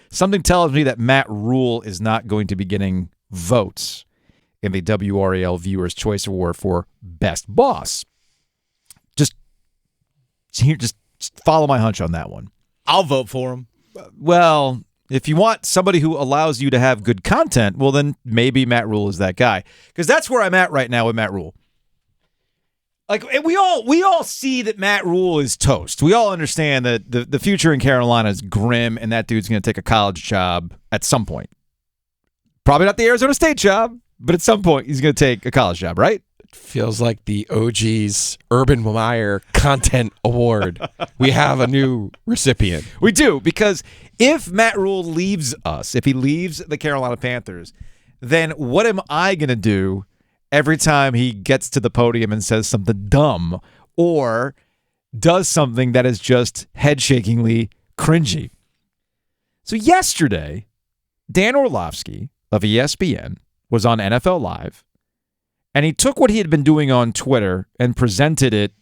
Something tells me that Matt Rhule is not going to be getting votes in the WRAL Viewers' Choice Award for Best Boss. Just follow my hunch on that one. I'll vote for him. Well, if you want somebody who allows you to have good content, well, then maybe Matt Rhule is that guy. Because that's where I'm at right now with Matt Rhule. Like, we all see that Matt Rhule is toast. We all understand that the future in Carolina is grim, and that dude's going to take a college job at some point. Probably not the Arizona State job, but at some point he's going to take a college job, right? It feels like the OG's Urban Meyer Content Award. We have a new recipient. We do, because if Matt Rhule leaves us, if he leaves the Carolina Panthers, then what am I going to do every time he gets to the podium and says something dumb or does something that is just head-shakingly cringy? So yesterday, Dan Orlovsky of ESPN was on NFL Live, and he took what he had been doing on Twitter and presented it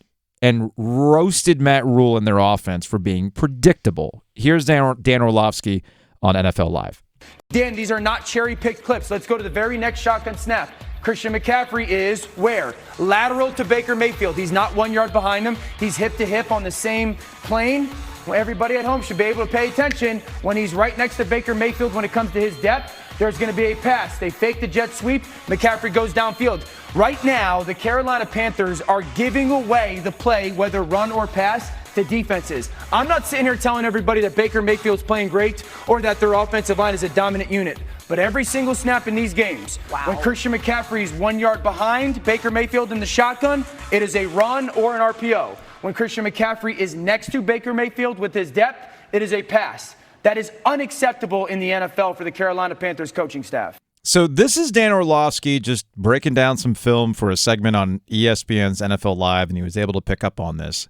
and roasted Matt Rhule and their offense for being predictable. Here's Dan Orlovsky on NFL Live. Dan, these are not cherry-picked clips. Let's go to the very next shotgun snap. Christian McCaffrey is where? Lateral to Baker Mayfield. He's not 1 yard behind him. He's hip to hip on the same plane. Well, everybody at home should be able to pay attention. When he's right next to Baker Mayfield when it comes to his depth, there's going to be a pass. They fake the jet sweep. McCaffrey goes downfield. Right now, the Carolina Panthers are giving away the play, whether run or pass, to defenses. I'm not sitting here telling everybody that Baker Mayfield's playing great or that their offensive line is a dominant unit. But every single snap in these games, when Christian McCaffrey is 1 yard behind Baker Mayfield in the shotgun, it is a run or an RPO. When Christian McCaffrey is next to Baker Mayfield with his depth, it is a pass. That is unacceptable in the NFL for the Carolina Panthers coaching staff. So this is Dan Orlovsky just breaking down some film for a segment on ESPN's NFL Live, and he was able to pick up on this.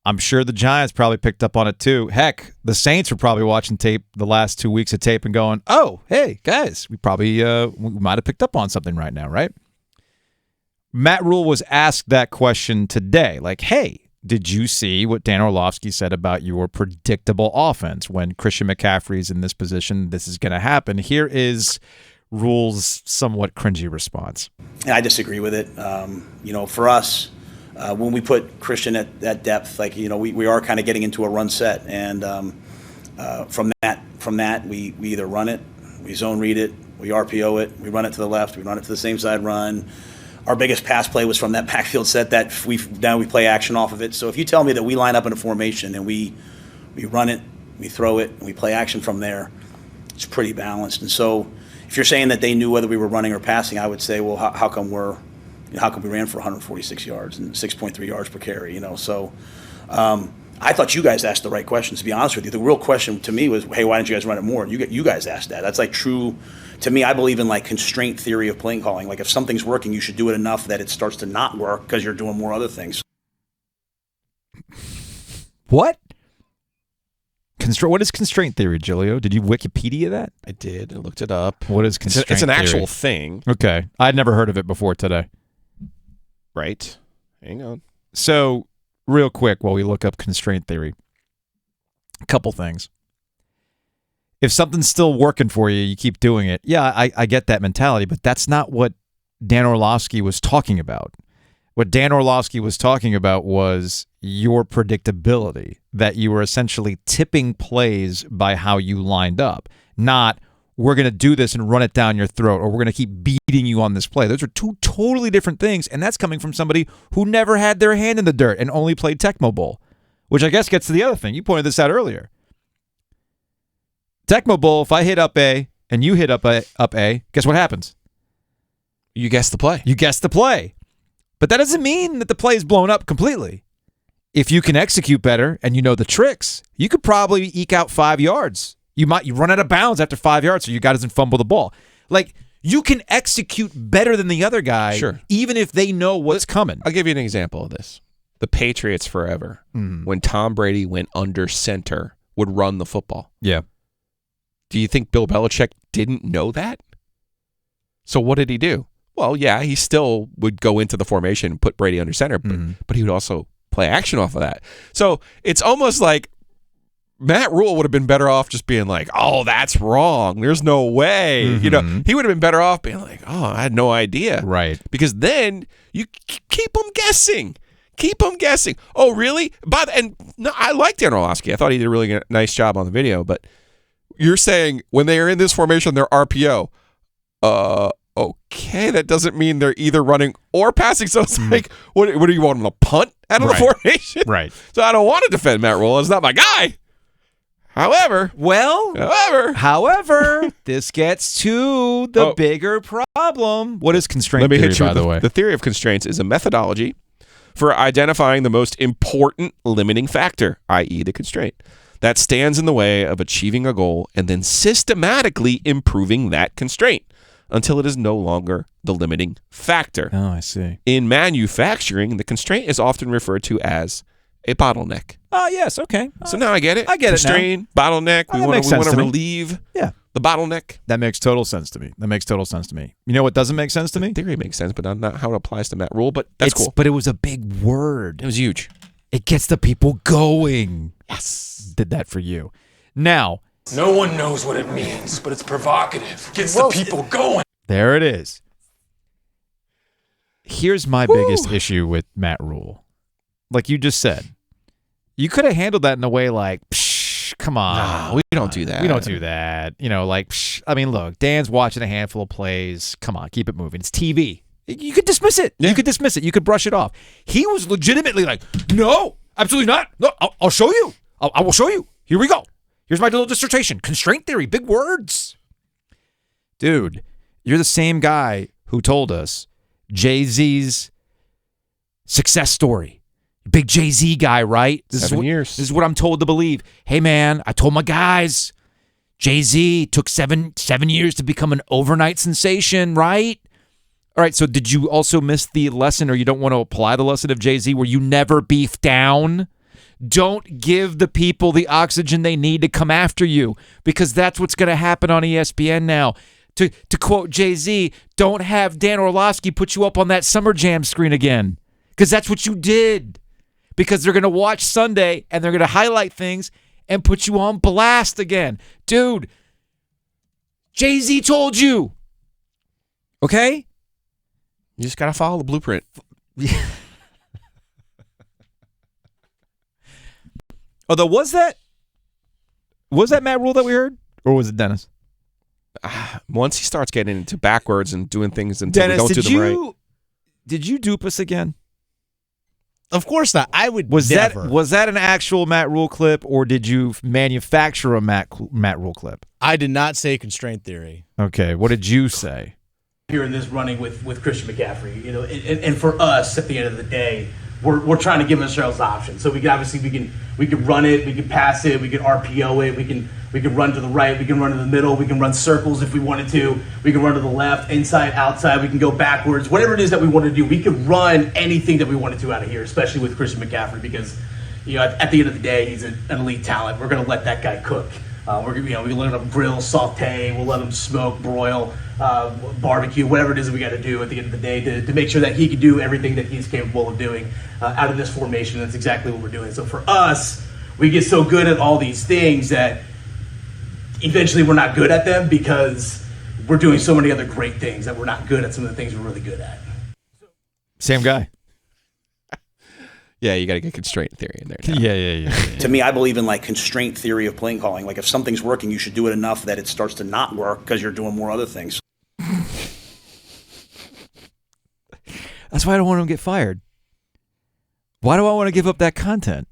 I'm sure the Giants probably picked up on it too. Heck, the Saints were probably watching tape, the last 2 weeks of tape, and going, oh, hey, guys, we probably we might have picked up on something right now, right? Matt Rhule was asked that question today. Like, hey, did you see what Dan Orlovsky said about your predictable offense? When Christian McCaffrey's in this position, this is going to happen. Here is Rhule's somewhat cringy response. I disagree with it. For us, when we put Christian at that depth, we are kind of getting into a run set, and from that we either run it, we zone read it, we RPO it, we run it to the left, we run it to the same side run. Our biggest pass play was from that backfield set that we play action off of it. So if you tell me that we line up in a formation and we run it, we throw it, and we play action from there, it's pretty balanced. And so if you're saying that they knew whether we were running or passing, I would say, well, how come we ran for 146 yards and 6.3 yards per carry? So I thought you guys asked the right questions, to be honest with you. The real question to me was, hey, why didn't you guys run it more? You guys asked that. That's true. To me, I believe in constraint theory of playing calling. If something's working, you should do it enough that it starts to not work because you're doing more other things. What? What is constraint theory, Giulio? Did you Wikipedia that? I did. I looked it up. What is constraint theory? It's an actual thing. Okay. I'd never heard of it before today. Right. Hang on. So, real quick, while we look up constraint theory, a couple things. If something's still working for you, you keep doing it. Yeah, I get that mentality, but that's not what Dan Orlovsky was talking about. What Dan Orlovsky was talking about was your predictability, that you were essentially tipping plays by how you lined up, not we're going to do this and run it down your throat, or we're going to keep beating you on this play. Those are two totally different things, and that's coming from somebody who never had their hand in the dirt and only played Tecmo Bowl, which I guess gets to the other thing. You pointed this out earlier. Tecmo Bowl, if I hit up A and you hit up A, guess what happens? You guess the play. You guess the play. But that doesn't mean that the play is blown up completely. If you can execute better and you know the tricks, you could probably eke out 5 yards. You run out of bounds after 5 yards so your guy doesn't fumble the ball. You can execute better than the other guy, sure, even if they know what's coming. I'll give you an example of this. The Patriots forever, when Tom Brady went under center, would run the football. Yeah. Do you think Bill Belichick didn't know that? So what did he do? Well, yeah, he still would go into the formation and put Brady under center, but he would also play action off of that. So it's almost like Matt Rhule would have been better off just being like, "Oh, that's wrong. There's no way." Mm-hmm. You know, he would have been better off being like, "Oh, I had no idea." Right. Because then you keep them guessing. Keep them guessing. Oh, really? I like Dan Orlovsky. I thought he did a really nice job on the video. But you're saying when they are in this formation, they're RPO. Okay, that doesn't mean they're either running or passing. So it's like, what do you want them to punt out of the formation? Right. So I don't want to defend Matt Rhule. It's not my guy. However, this gets to the bigger problem. What is constraint let me theory, hit you by the way? The theory of constraints is a methodology for identifying the most important limiting factor, i.e. the constraint, that stands in the way of achieving a goal and then systematically improving that constraint until it is no longer the limiting factor. Oh, I see. In manufacturing, the constraint is often referred to as a bottleneck. Oh, yes, okay. So now I get it. I get Constraint, it now. bottleneck. Oh, We want to relieve Yeah. the bottleneck. That makes total sense to me. You know what doesn't make sense to me? Theory makes sense, but not how it applies to Matt Rhule, but that's cool. But it was a big word. It was huge. It gets the people going. Yes. Did that for you. Now, No one knows what it means, but it's provocative. Gets the people going. there it is. Here's my biggest issue with Matt Rhule. Like you just said, you could have handled that in a way like, psh, come on. Nah, we don't do that. We don't do that. You know, like, psh, I mean, look, Dan's watching a handful of plays. Come on, keep it moving. It's TV. You could dismiss it. Yeah. You could dismiss it. You could brush it off. He was legitimately like, no, absolutely not. No, I'll show you. I will show you. Here we go. Here's my little dissertation. Constraint theory, big words. Dude, you're the same guy who told us Jay-Z's success story. Big Jay-Z guy, right? 7 years. This is what I'm told to believe. Hey, man, I told my guys, Jay-Z took seven years to become an overnight sensation, right? All right, so did you also miss the lesson, or you don't want to apply the lesson of Jay-Z where you never beef down? Don't give the people the oxygen they need to come after you, because that's what's going to happen on ESPN now. To quote Jay-Z, don't have Dan Orlovsky put you up on that Summer Jam screen again, because that's what you did. Because they're going to watch Sunday and they're going to highlight things and put you on blast again. Dude, Jay-Z told you. Okay? You just got to follow the blueprint. Although, was that Matt Rhule that we heard? Or was it Dennis? Once he starts getting into backwards and doing things until Dennis, we don't do them right. Did you dupe us again? Of course not. I would Was never. that an actual Matt Rhule clip, or did you manufacture a Matt Rhule clip? I did not say constraint theory. Okay, what did you say? Here in this running with Christian McCaffrey, you know, and for us at the end of the day, we're trying to give ourselves options. So we can run it, we can pass it, we can RPO it, we can run to the right, we can run to the middle, we can run circles if we wanted to, we can run to the left, inside, outside, we can go backwards, whatever it is that we want to do, we can run anything that we wanted to out of here, especially with Christian McCaffrey, because you know at the end of the day, he's an elite talent. We're going to let that guy cook. We can let him grill, saute, we'll let him smoke, broil, barbecue, whatever it is that we got to do at the end of the day to make sure that he can do everything that he's capable of doing out of this formation. That's exactly what we're doing. So for us, we get so good at all these things that eventually we're not good at them because we're doing so many other great things that we're not good at some of the things we're really good at. Same guy. Yeah, you got to get constraint theory in there. Now. Yeah. To me, I believe in like constraint theory of playing calling. Like if something's working, you should do it enough that it starts to not work because you're doing more other things. That's why I don't want him to get fired. Why do I want to give up that content?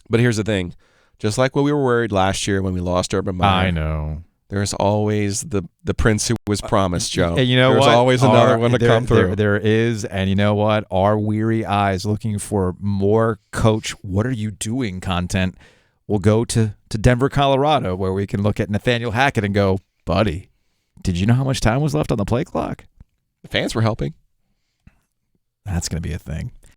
But here's the thing. Just like when we were worried last year when we lost Urban Meyer. I know. There's always the prince who was promised, Joe. And you know There's what? always another one to come through. There is, and you know what? Our weary eyes looking for more coach, what are you doing content will go to Denver, Colorado, where we can look at Nathaniel Hackett and go, buddy, did you know how much time was left on the play clock? The fans were helping. That's going to be a thing.